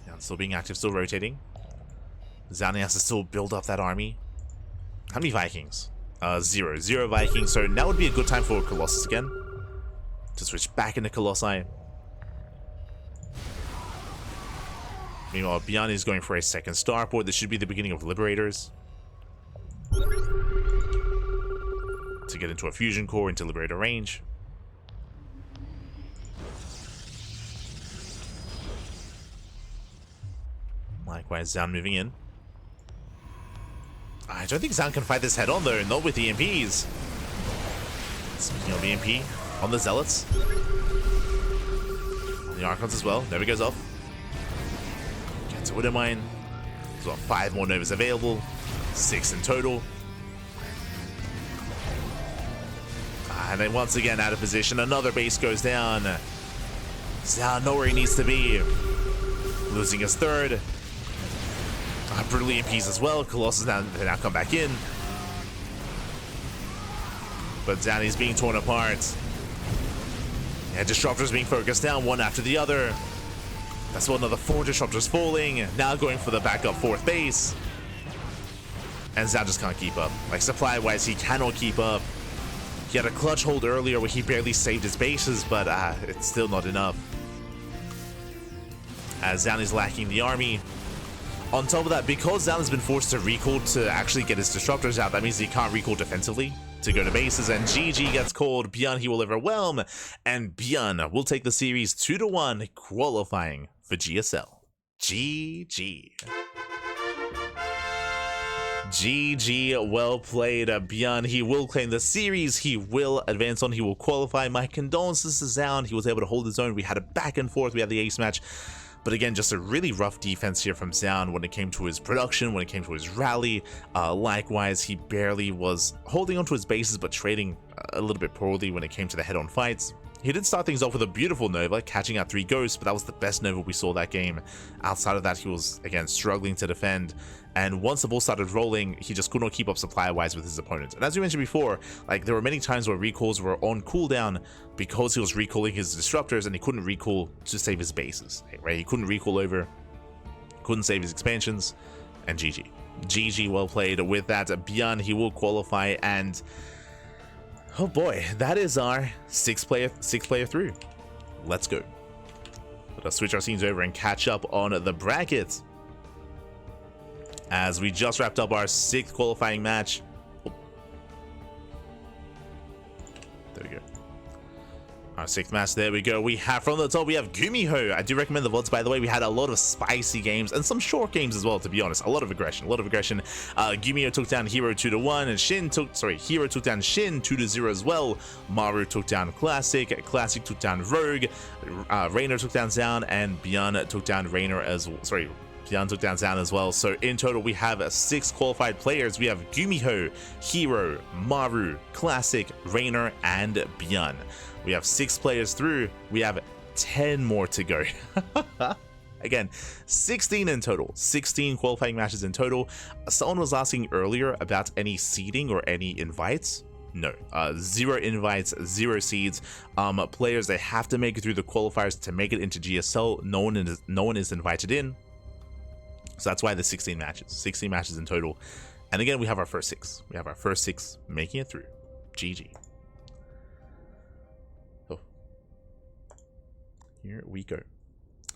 Zoun still being active, still rotating. Zoun has to still build up that army. How many Vikings? 0 Vikings. So now would be a good time for Colossus again. To switch back into Colossi. Meanwhile, ByuN is going for a second starport. This should be the beginning of Liberators. To get into a fusion core into Liberator range. Likewise, Zoun moving in. I don't think Zoun can fight this head on though, not with EMPs. Speaking of EMP, on the Zealots. On the Archons as well, never goes off. Gets a Widow Mine. He's got 5 more Novas available, 6 in total. And then once again out of position, another base goes down. Zoun not where he needs to be. Losing his 3rd. Brutal EMPs as well. Colossus now come back in. But Zoun is being torn apart. And disruptors being focused down one after the other. That's well, another 4 disruptors falling. Now going for the backup 4th base. And Zoun just can't keep up. Like supply wise, he cannot keep up. He had a clutch hold earlier where he barely saved his bases, but it's still not enough. As Zoun is lacking the army. On top of that, because Zoun has been forced to recall to actually get his disruptors out, that means he can't recall defensively to go to bases, and GG gets called. ByuN, he will overwhelm, and ByuN will take the series 2-1, qualifying for GSL. GG. GG, well played, ByuN. He will claim the series, he will advance on, he will qualify. My condolences to Zoun, he was able to hold his own. We had a back and forth, we had the ace match. But again, just a really rough defense here from Zoun when it came to his production, when it came to his rally. Likewise, he barely was holding onto his bases, but trading a little bit poorly when it came to the head-on fights. He did start things off with a beautiful Nova, catching out 3 ghosts, but that was the best Nova we saw that game. Outside of that, he was, again, struggling to defend. And once the ball started rolling, he just could not keep up supply-wise with his opponent. And as we mentioned before, like there were many times where recalls were on cooldown because he was recalling his disruptors and he couldn't recall to save his bases, right? He couldn't recall over, couldn't save his expansions, and GG. GG, well played. With that, ByuN, he will qualify, and oh boy, that is our six player through. Let's go. Let us switch our scenes over and catch up on the brackets. As we just wrapped up our 6th qualifying match. Oh. There we go. Our 6th match, there we go. We have from the top, we have Gumiho. I do recommend the VODs, by the way. We had a lot of spicy games and some short games as well, to be honest. A lot of aggression, Gumiho took down Hero 2-1, and Hero took down Shin 2-0 as well. Maru took down Classic. Classic took down Rogue. Raynor took down Zoun, and ByuN took down Raynor as well. ByuN took down Zoun as well. So in total, we have 6 qualified players. We have Gumiho, Hero, Maru, Classic, Raynor, and ByuN. We have 6 players through. We have 10 more to go. Again, 16 in total, 16 qualifying matches in total. Someone was asking earlier about any seeding or any invites. No, 0 invites, 0 seeds. Players, they have to make it through the qualifiers to make it into GSL. No one is invited in. So that's why the 16 matches in total. And again, we have our first 6. We have our first 6 making it through. GG. Oh, here we go.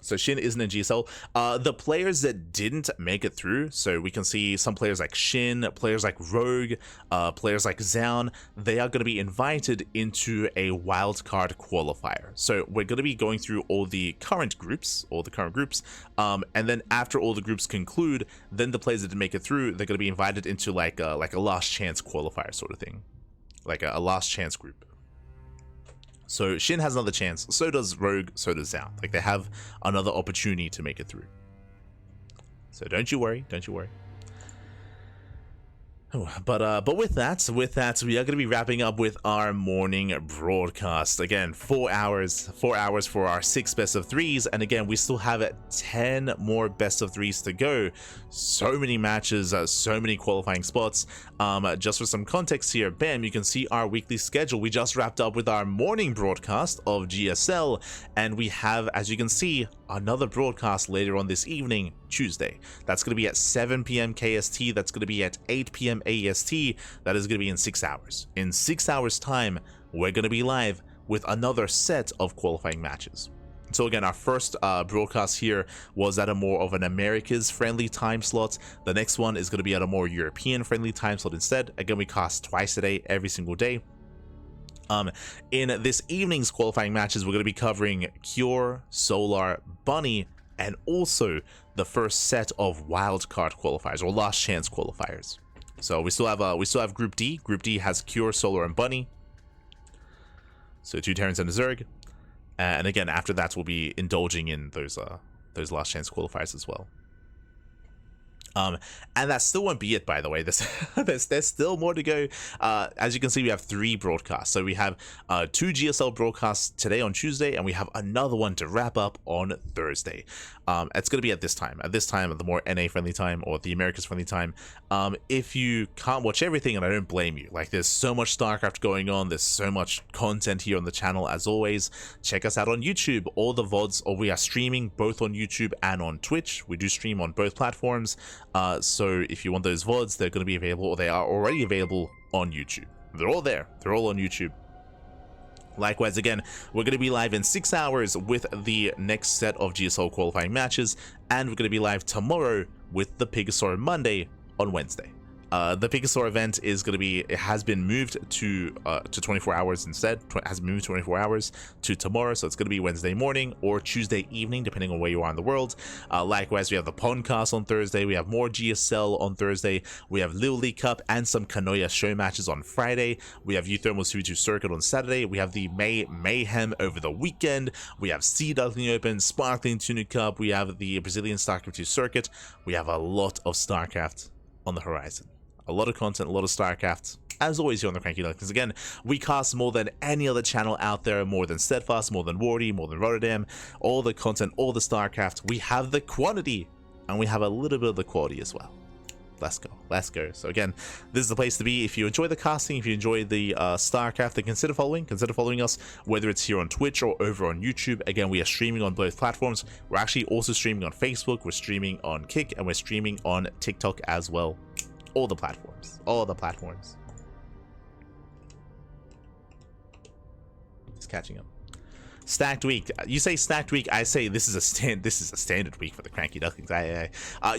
So Shin isn't in GSL. The players that didn't make it through, so we can see some players like Shin, players like Rogue, players like Zoun, they are going to be invited into a wildcard qualifier. So we're going to be going through all the current groups, and then after all the groups conclude, then the players that didn't make it through, they're going to be invited into like a last chance qualifier sort of thing, like a last chance group. So Shin has another chance, so does Rogue, so does Zoun. Like, they have another opportunity to make it through. So don't you worry, don't you worry. Oh, but with that, we are going to be wrapping up with our morning broadcast. Again, 4 hours for our 6 best of 3s, and again, we still have 10 more best of 3s to go. So many matches, so many qualifying spots. Just for some context here, bam, you can see our weekly schedule. We just wrapped up with our morning broadcast of GSL, and we have, as you can see, another broadcast later on this evening, Tuesday. That's going to be at 7 p.m. KST. That's going to be at 8 p.m. AEST. That is going to be in 6 hours. In 6 hours time, we're going to be live with another set of qualifying matches. So again, our first broadcast here was at a more of an Americas friendly time slot. The next one is going to be at a more European friendly time slot instead. Again, we cast twice a day, every single day. In this evening's qualifying matches, we're going to be covering Cure, Solar, Bunny, and also the first set of wildcard qualifiers or last chance qualifiers. So we still have Group D. Group D has Cure, Solar, and Bunny. So 2 Terrans and a Zerg. And again, after that, we'll be indulging in those last chance qualifiers as well. And that still won't be it, by the way. There's still more to go. As you can see, we have 3 broadcasts. So we have 2 GSL broadcasts today on Tuesday, and we have another one to wrap up on Thursday. It's going to be at this time, the more NA friendly time or the Americas friendly time. If you can't watch everything, and I don't blame you, like, there's so much StarCraft going on, there's so much content here on the channel. As always, check us out on YouTube. All the VODs, or we are streaming both on YouTube and on Twitch. We do stream on both platforms. So if you want those VODs, they're going to be available, or they are already available on YouTube. They're all there. They're all on YouTube. Likewise, again, we're going to be live in 6 hours with the next set of GSL qualifying matches, and we're going to be live tomorrow with the Pigasaur Monday on Wednesday. The Pigasaur event is going to be, it has been moved to 24 hours instead. Has been moved 24 hours to tomorrow, so it's going to be Wednesday morning or Tuesday evening, depending on where you are in the world. Likewise, we have the Podcast on Thursday. We have more GSL on Thursday. We have Little League Cup and some Kanoya show matches on Friday. We have Uthermal 2v2 Circuit on Saturday. We have the May Mayhem over the weekend. We have Sea Duckling Open, Sparkling Tuna Cup. We have the Brazilian StarCraft II Circuit. We have a lot of StarCraft on the horizon. A lot of content, a lot of StarCraft, as always here on the CranKy Ducklings. Again, we cast more than any other channel out there, more than Steadfast, more than Wardy, more than Rotterdam, all the content, all the StarCraft. We have the quantity, and we have a little bit of the quality as well. Let's go, let's go. So again, this is the place to be. If you enjoy the casting, if you enjoy the StarCraft, then consider following us, whether it's here on Twitch or over on YouTube. Again, we are streaming on both platforms. We're actually also streaming on Facebook, we're streaming on Kick, and we're streaming on TikTok as well. All the platforms. Just catching up. Stacked week. You say stacked week, I say this is a standard week for the CranKy Ducklings.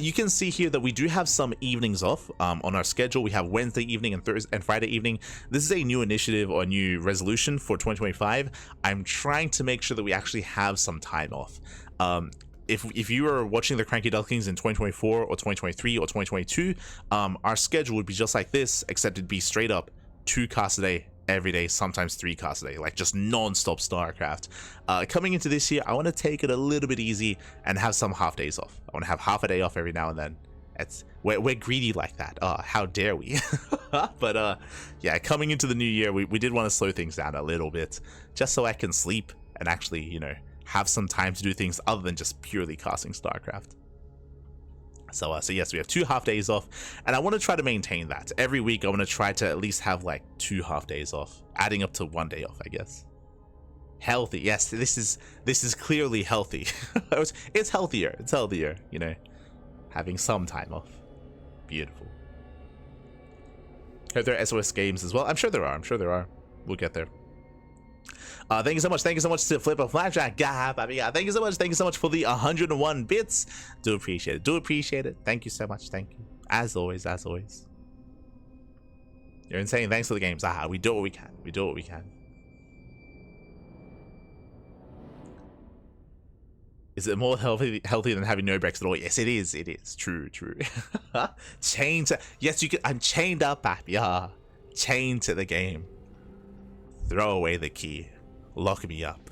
You can see here that we do have some evenings off on our schedule. We have Wednesday evening and Thursday and Friday evening. This is a new initiative or new resolution for 2025. I'm trying to make sure that we actually have some time off. If you are watching the CranKy Ducklings in 2024 or 2023 or 2022, our schedule would be just like this, except it'd be straight up 2 casts a day every day, sometimes 3 casts a day, like just non-stop StarCraft. Coming into this year, I want to take it a little bit easy and have some half days off. I want to have half a day off every now and then. We're greedy like that. How dare we? But yeah, coming into the new year, we did want to slow things down a little bit, just so I can sleep and actually, you know, have some time to do things other than just purely casting StarCraft. So yes, we have 2 half days off, and I want to try to maintain that. Every week I want to try to at least have like 2 half days off, adding up to 1 day off, I guess. Healthy, yes, this is clearly healthy. It's healthier, you know, having some time off. Beautiful. Are there SOS games as well? I'm sure there are. We'll get there. Thank you so much to Flip of Flapjack. Thank you so much for the 101 bits. Do appreciate it. Thank you so much. Thank you. As always. You're insane. Thanks for the games. We do what we can. Is it more healthy than having no breaks at all? Yes, it is. True. Chained to, yes, you can. I'm chained up, papi. Chained to the game. Throw away the key. Lock me up.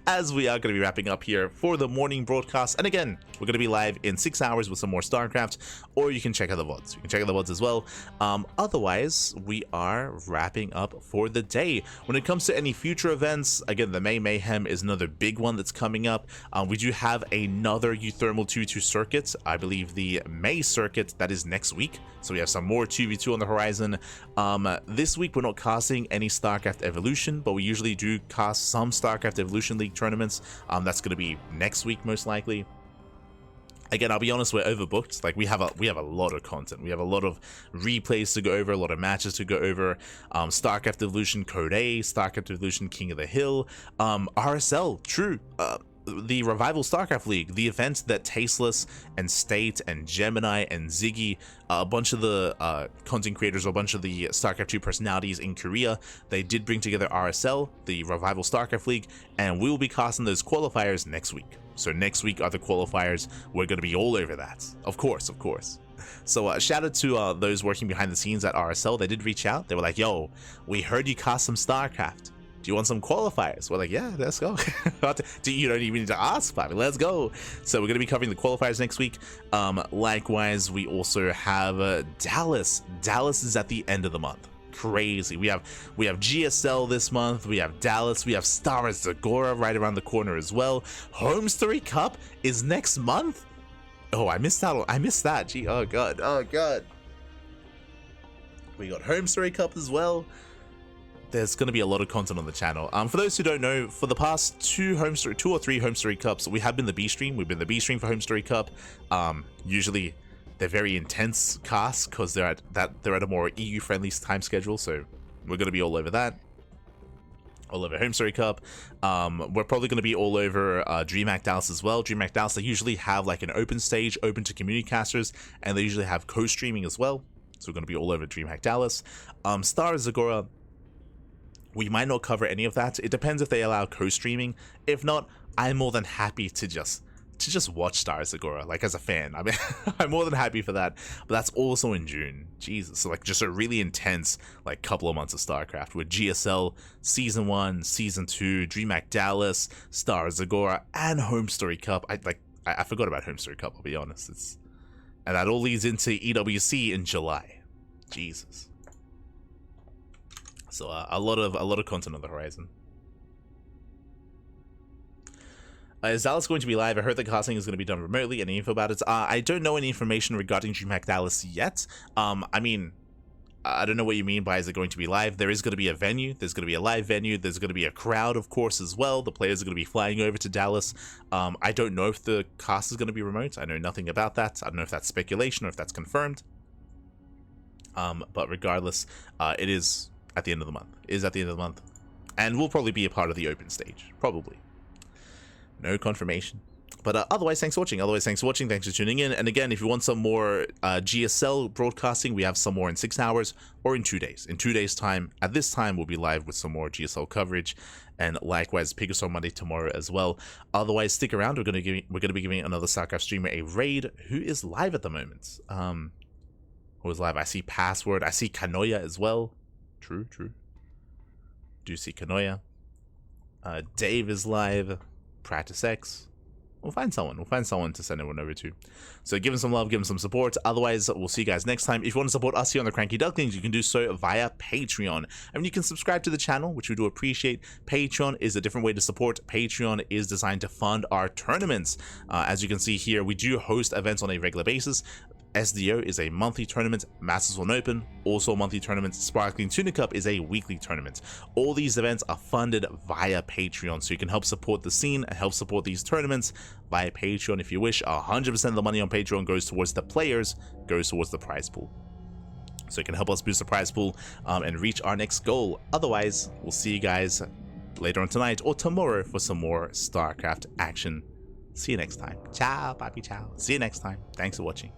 As we are going to be wrapping up here for the morning broadcast, and again, we're going to be live in 6 hours with some more StarCraft, or you can check out the VODs. You can check out the VODs as well. Otherwise, we are wrapping up for the day. When it comes to any future events, again, the May Mayhem is another big one that's coming up. We do have another Uthermal 2v2 circuit. I believe the May circuit, that is next week. So we have some more 2v2 on the horizon. This week, we're not casting any StarCraft Evolution, but we usually do cast some StarCraft Evolution League tournaments. That's going to be next week, most likely. Again, I'll be honest, we're overbooked. Like, we have a lot of content. We have a lot of replays to go over, a lot of matches to go over. StarCraft Evolution Code A, StarCraft Evolution King of the Hill, RSL, true. The Revival StarCraft League, the event that Tasteless and State and Gemini and Ziggy, a bunch of the content creators, a bunch of the StarCraft 2 personalities in Korea, they did bring together RSL, the Revival StarCraft League, and we will be casting those qualifiers next week. So next week are the qualifiers. We're going to be all over that. Of course. So shout out to those working behind the scenes at RSL. They did reach out. They were like, yo, we heard you cast some StarCraft. Do you want some qualifiers? We're like, yeah, let's go. You don't even need to ask, Bobby. Let's go. So we're going to be covering the qualifiers next week. Likewise, we also have Dallas. Dallas is at the end of the month. Crazy. We have GSL this month. We have Dallas. We have Star Zagora right around the corner as well. Home Story Cup is next month. Oh, I missed out. I missed that. Gee, oh god. We got Home Story Cup as well. There's going to be a lot of content on the channel. For those who don't know, for the past 2 or 3 Home Story Cups, we have been the B stream. We've been the B stream for Home Story Cup. Usually they're very intense casts because they're at a more EU friendly time schedule. So we're going to be all over that. All over Home Story Cup. We're probably going to be all over DreamHack Dallas as well. DreamHack Dallas, they usually have like an open stage open to community casters, and they usually have co-streaming as well. So we're going to be all over DreamHack Dallas. Star Zagora, we might not cover any of that. It depends if they allow co-streaming. If not, I'm more than happy to just watch Star Zagora, like as a fan. I mean, I'm more than happy for that. But that's also in June. Jesus, so like just a really intense like couple of months of StarCraft with GSL Season 1, Season 2, DreamHack Dallas, Star Zagora, and Home Story Cup. I forgot about Home Story Cup, I'll be honest. And that all leads into EWC in July. Jesus. So a lot of content on the horizon. Is Dallas going to be live? I heard the casting is going to be done remotely. Any info about it? I don't know any information regarding DreamHack Dallas yet. I mean, I don't know what you mean by is it going to be live. There is going to be a venue. There's going to be a live venue. There's going to be a crowd, of course, as well. The players are going to be flying over to Dallas. I don't know if the cast is going to be remote. I know nothing about that. I don't know if that's speculation or if that's confirmed. But regardless, it is at the end of the month. And we'll probably be a part of the open stage. Probably. No confirmation. But otherwise, thanks for watching. Thanks for tuning in. And again, if you want some more GSL broadcasting, we have some more in 6 hours or in 2 days. In 2 days' time, at this time, we'll be live with some more GSL coverage. And likewise, Pickers on Monday tomorrow as well. Otherwise, stick around. We're going to be giving another StarCraft streamer a raid who is live at the moment. Who is live? I see Password. I see Kanoya as well. True. Do see Kanoya. Dave is live. Practice X. We'll find someone. We'll find someone to send everyone over to. So give them some love, give them some support. Otherwise, we'll see you guys next time. If you want to support us here on the CranKy Ducklings, you can do so via Patreon. And you can subscribe to the channel, which we do appreciate. Patreon is a different way to support. Patreon is designed to fund our tournaments. As you can see here, we do host events on a regular basis. SDO is a monthly tournament, Masters on Open, also a monthly tournament, Sparkling Tuna Cup is a weekly tournament. All these events are funded via Patreon, so you can help support the scene and help support these tournaments via Patreon if you wish. 100% of the money on Patreon goes towards the players, goes towards the prize pool. So you can help us boost the prize pool and reach our next goal. Otherwise, we'll see you guys later on tonight or tomorrow for some more StarCraft action. See you next time. Ciao, papi, ciao. See you next time. Thanks for watching.